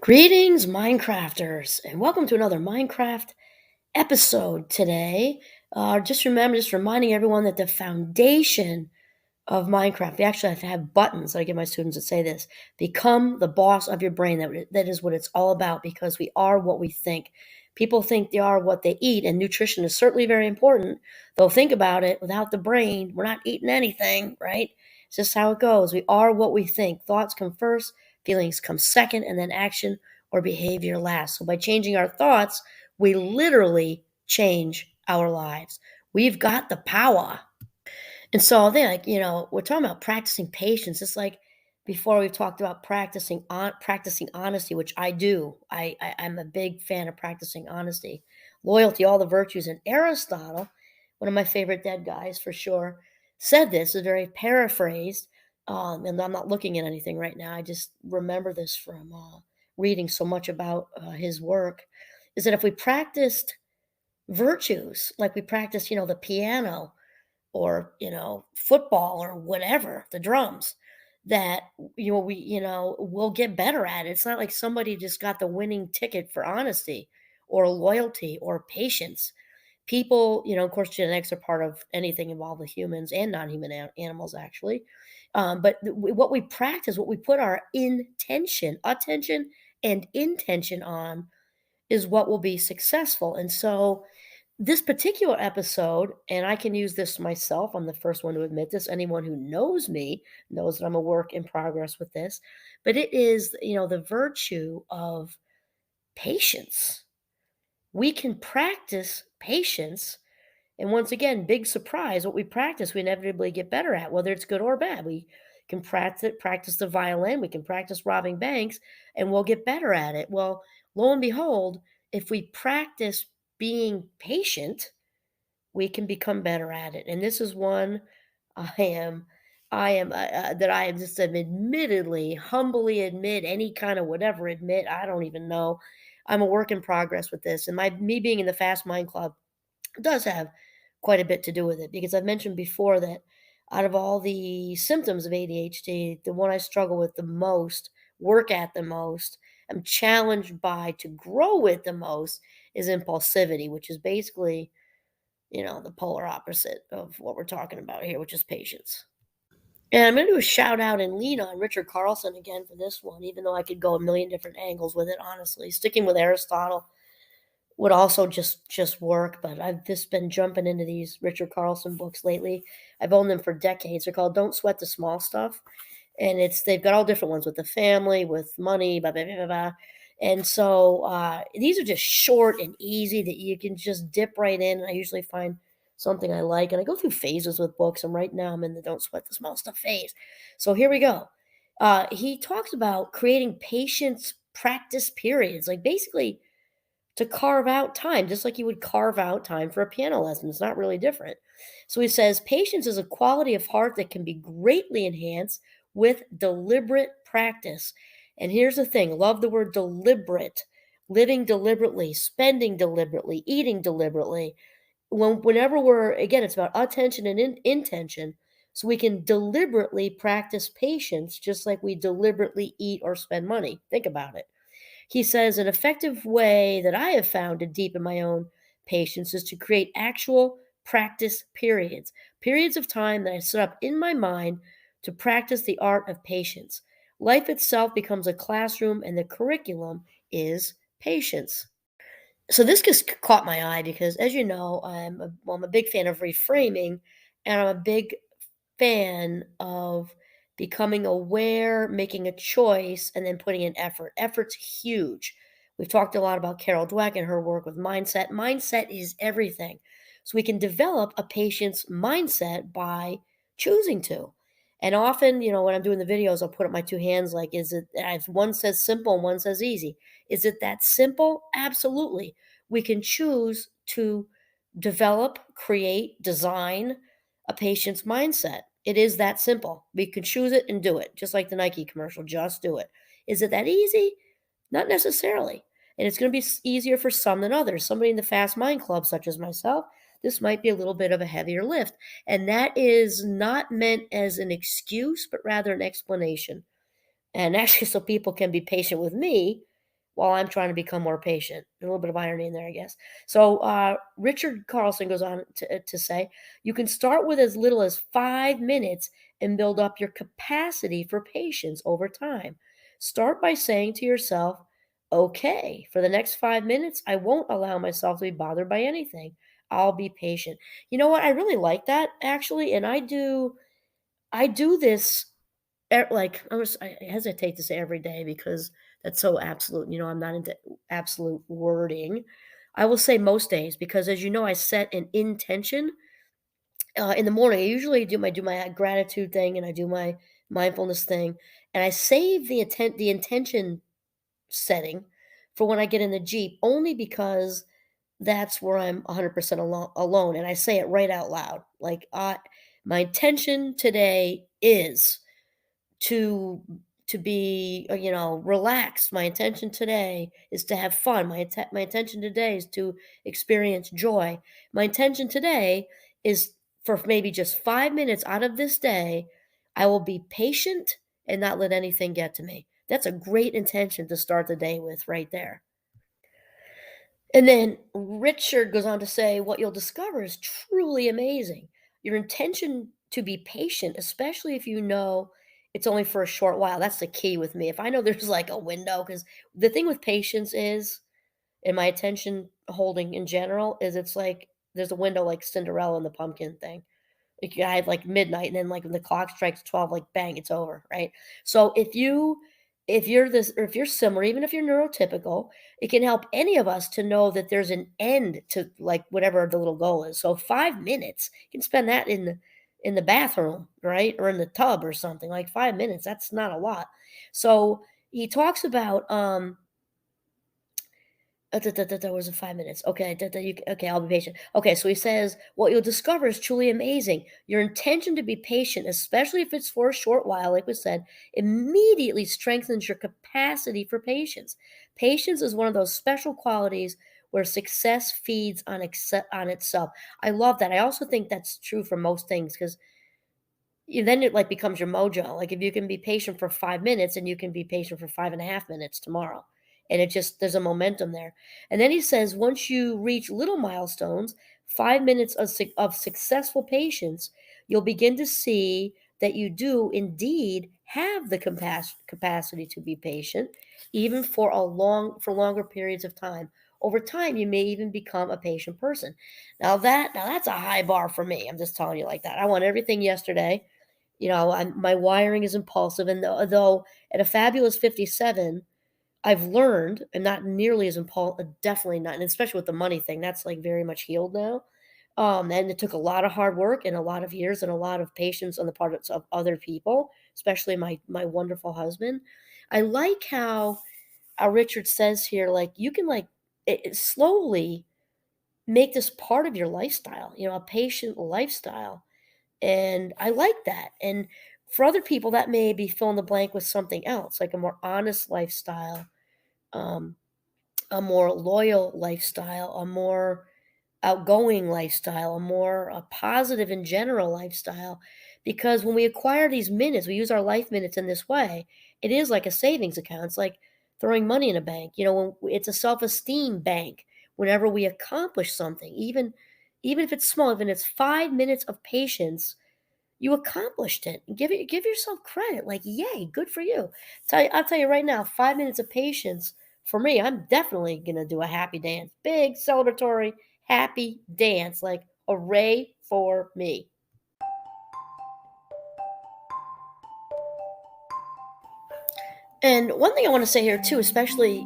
Greetings, Minecrafters, and welcome to another Minecraft episode today. Just reminding everyone that the foundation of Minecraft, we actually have to have buttons. I get my students to say this: become the boss of your brain. That is what it's all about, because we are what we think. People think they are what they eat, and nutrition is certainly very important. Though think about it, without the brain, we're not eating anything, right? It's just how it goes. We are what we think. Thoughts come first, feelings come second, and then action or behavior last. So by changing our thoughts, we literally change our lives. We've got the power. And so I think, we're talking about practicing patience. It's like before we've talked about practicing honesty, which I do. I'm a big fan of practicing honesty, loyalty, all the virtues. And Aristotle, one of my favorite dead guys for sure, said this, is very paraphrased. And I'm not looking at anything right now. I just remember this from reading so much about his work. Is that if we practiced virtues like we practice, the piano, or football, or whatever, the drums, that we'll get better at it. It's not like somebody just got the winning ticket for honesty or loyalty or patience. People, of course, genetics are part of anything involved with humans and non-human animals, actually. What we practice, what we put our attention and intention on, is what will be successful. And so this particular episode, and I can use this myself, I'm the first one to admit this. Anyone who knows me knows that I'm a work in progress with this, but it is, the virtue of patience. We can practice patience. And once again, big surprise, what we practice, we inevitably get better at, whether it's good or bad. We can practice the violin, we can practice robbing banks, and we'll get better at it. Well, lo and behold, if we practice being patient, we can become better at it. And this is one I am, that I am just admittedly, humbly admit, any kind of whatever admit, I don't even know. I'm a work in progress with this. And me being in the Fast Mind Club does have quite a bit to do with it, because I've mentioned before that out of all the symptoms of ADHD, the one I struggle with the most, work at the most, I'm challenged by to grow with the most, is impulsivity, which is basically, the polar opposite of what we're talking about here, which is patience. And I'm going to do a shout out and lean on Richard Carlson again for this one, even though I could go a million different angles with it, honestly. Sticking with Aristotle would also just work, but I've just been jumping into these Richard Carlson books lately. I've owned them for decades. They're called Don't Sweat the Small Stuff. And they've got all different ones with the family, with money, blah, blah, blah, blah, blah. And so these are just short and easy that you can just dip right in. I usually find something I like, and I go through phases with books. And right now I'm in the Don't Sweat the Small Stuff phase. So here we go. He talks about creating patience practice periods, like basically to carve out time, just like you would carve out time for a piano lesson. It's not really different. So he says, patience is a quality of heart that can be greatly enhanced with deliberate practice. And here's the thing, love the word deliberate, living deliberately, spending deliberately, eating deliberately. Whenever again, it's about attention and intention. So we can deliberately practice patience just like we deliberately eat or spend money. Think about it. He says, an effective way that I have found to deepen my own patience is to create actual practice periods of time that I set up in my mind to practice the art of patience. Life itself becomes a classroom, and the curriculum is patience. So this just caught my eye because, as you know, I'm a big fan of reframing, and I'm a big fan of becoming aware, making a choice, and then putting in effort. Effort's huge. We've talked a lot about Carol Dweck and her work with mindset. Mindset is everything. So we can develop a patient's mindset by choosing to. And often, when I'm doing the videos, I'll put up my two hands like, is it, if one says simple and one says easy. Is it that simple? Absolutely. We can choose to develop, create, design a patient's mindset. It is that simple. We can choose it and do it, just like the Nike commercial, just do it. Is it that easy? Not necessarily. And it's going to be easier for some than others. Somebody in the Fast Mind Club, such as myself, this might be a little bit of a heavier lift. And that is not meant as an excuse, but rather an explanation. And actually, so people can be patient with me while I'm trying to become more patient. A little bit of irony in there, I guess. So Richard Carlson goes on to say, you can start with as little as 5 minutes and build up your capacity for patience over time. Start by saying to yourself, okay, for the next 5 minutes, I won't allow myself to be bothered by anything. I'll be patient. You know what? I really like that actually, and I do this like I hesitate to say every day because that's so absolute. I'm not into absolute wording. I will say most days because, as you know, I set an intention in the morning. I usually do my gratitude thing and I do my mindfulness thing, and I save the intention setting for when I get in the Jeep only because that's where I'm 100% alone, and I say it right out loud. Like, my intention today is to be, relaxed. My intention today is to have fun. My intention today is to experience joy. My intention today is for maybe just 5 minutes out of this day, I will be patient and not let anything get to me. That's a great intention to start the day with right there. And then Richard goes on to say, what you'll discover is truly amazing. Your intention to be patient, especially if you know it's only for a short while. That's the key with me. If I know there's like a window, because the thing with patience is, and my attention holding in general, is it's like there's a window like Cinderella and the pumpkin thing. Like, I have, like, midnight, and then, like, when the clock strikes 12, like, bang, it's over, right? So if you're similar, even if you're neurotypical, it can help any of us to know that there's an end to, like, whatever the little goal is. So 5 minutes, you can spend that in the bathroom, right? Or in the tub or something, like, 5 minutes, that's not a lot. So he talks about, was it 5 minutes? Okay, okay, I'll be patient. Okay, so he says, "What you'll discover is truly amazing. Your intention to be patient, especially if it's for a short while, like we said, immediately strengthens your capacity for patience. Patience is one of those special qualities where success feeds on itself." I love that. I also think that's true for most things because then it, like, becomes your mojo. Like, if you can be patient for 5 minutes, and you can be patient for 5.5 minutes tomorrow, and it just there's a momentum there. And then he says, once you reach little milestones, 5 minutes of successful patience, you'll begin to see that you do indeed have the capacity to be patient, even for longer periods of time. Over time, you may even become a patient person. Now that's a high bar for me. I'm just telling you like that. I want everything yesterday. My wiring is impulsive, and though at a fabulous 57, I've learned I'm not nearly as definitely not, and especially with the money thing, that's, like, very much healed now. And it took a lot of hard work and a lot of years and a lot of patience on the part of other people, especially my wonderful husband. I like how Richard says here, like, you can, like, slowly make this part of your lifestyle, a patient lifestyle. And I like that. And for other people, that may be fill in the blank with something else, like a more honest lifestyle, um, a more loyal lifestyle, a more outgoing lifestyle, a more positive in general lifestyle. Because when we acquire these minutes, we use our life minutes in this way, it is like a savings account. It's like throwing money in a bank. It's a self-esteem bank. Whenever we accomplish something, even if it's small, even if it's 5 minutes of patience, you accomplished it. Give yourself credit. Like, yay, good for you. I'll tell you right now, 5 minutes of patience for me. I'm definitely gonna do a happy dance, big celebratory happy dance. Like, hooray for me. And one thing I want to say here too, especially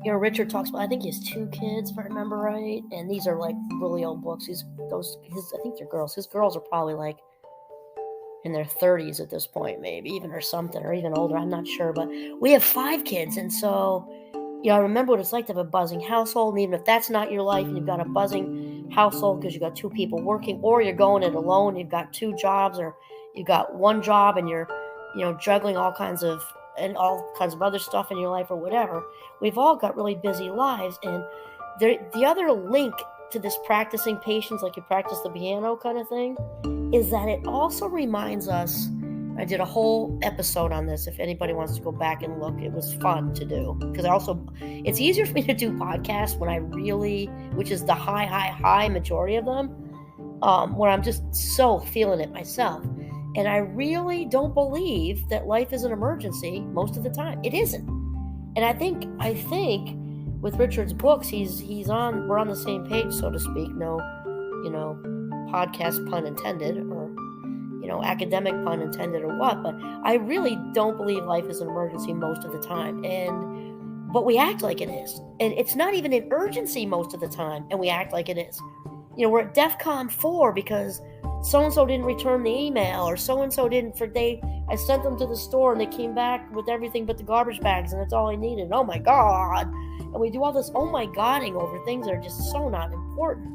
Richard talks about. I think he has 2 kids, if I remember right, and these are like really old books. I think they're girls. His girls are probably like in their 30s at this point, maybe even or something, or even older. I'm not sure, but we have 5 kids, and so I remember what it's like to have a buzzing household. And even if that's not your life, and you've got a buzzing household because you've got 2 people working, or you're going it alone, you've got 2 jobs, or you've got 1 job, and you're juggling all kinds of other stuff in your life or whatever. We've all got really busy lives, and the other link to this practicing patience, like you practice the piano kind of thing, is that it also reminds us I did a whole episode on this. If anybody wants to go back and look, it was fun to do. Because it's easier for me to do podcasts when which is the high majority of them, when I'm just so feeling it myself. And I really don't believe that life is an emergency most of the time. It isn't. And I think with Richard's books, we're on the same page, so to speak. No, podcast pun intended, or academic pun intended, or what. But I really don't believe life is an emergency most of the time. But we act like it is. And it's not even an urgency most of the time, and we act like it is. We're at DEFCON 4 because so-and-so didn't return the email, or so-and-so didn't, I sent them to the store and they came back with everything but the garbage bags, and that's all I needed. Oh my God. And we do all this oh my godding over things that are just so not important.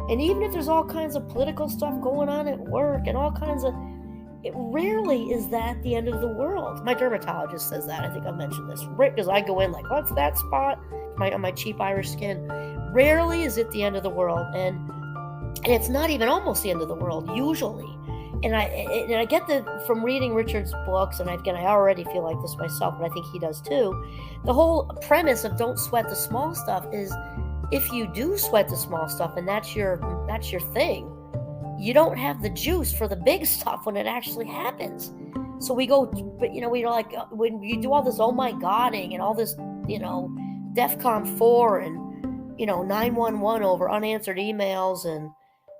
And even if there's all kinds of political stuff going on at work and all kinds of, it rarely is that the end of the world. My dermatologist says that. I think I mentioned this. Because I go in like, what's that spot on my cheap Irish skin? Rarely is it the end of the world. And it's not even almost the end of the world, usually. And I get that from reading Richard's books, and I already feel like this myself, but I think he does too. The whole premise of don't sweat the small stuff is, if you do sweat the small stuff and that's your thing, you don't have the juice for the big stuff when it actually happens. So we're like, when you do all this oh my godding and all this, DEFCON 4 and 911 over unanswered emails and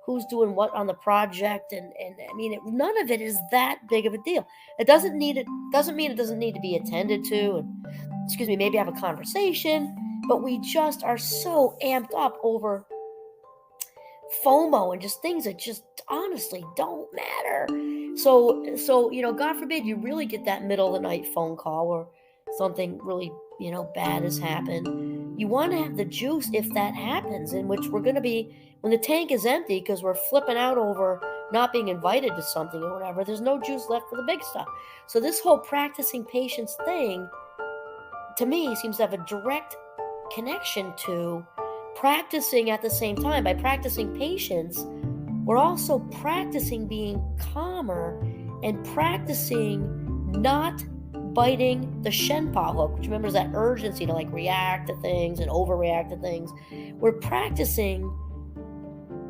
who's doing what on the project, and I mean, none of it is that big of a deal. It doesn't mean it doesn't need to be attended to, and maybe have a conversation, but we just are so amped up over FOMO and just things that just honestly don't matter. So God forbid you really get that middle of the night phone call or something really bad has happened. You want to have the juice if that happens, in which we're going to be, when the tank is empty because we're flipping out over not being invited to something or whatever, there's no juice left for the big stuff. So this whole practicing patience thing, to me, seems to have a direct connection to practicing at the same time. By practicing patience, we're also practicing being calmer and practicing not biting the shenpa hook, which remembers that urgency to react to things and overreact to things. We're practicing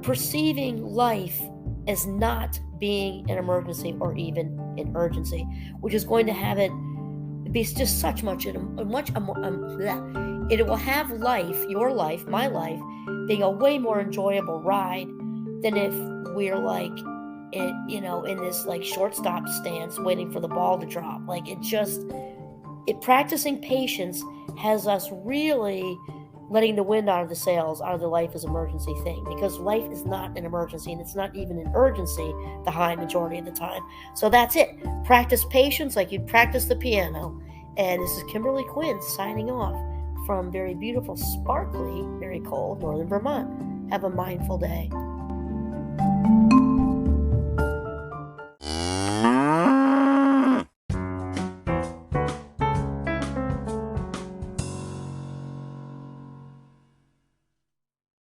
perceiving life as not being an emergency or even an urgency, which is going to have it be just such much, it will have life, your life, my life, being a way more enjoyable ride than if we're in this shortstop stance waiting for the ball to drop. Practicing patience has us really letting the wind out of the sails out of the life is emergency thing, because life is not an emergency, and it's not even an urgency the high majority of the time. So that's it. Practice patience like you'd practice the piano. And this is Kimberly Quinn signing off from very beautiful, sparkly, very cold northern Vermont. Have a mindful day.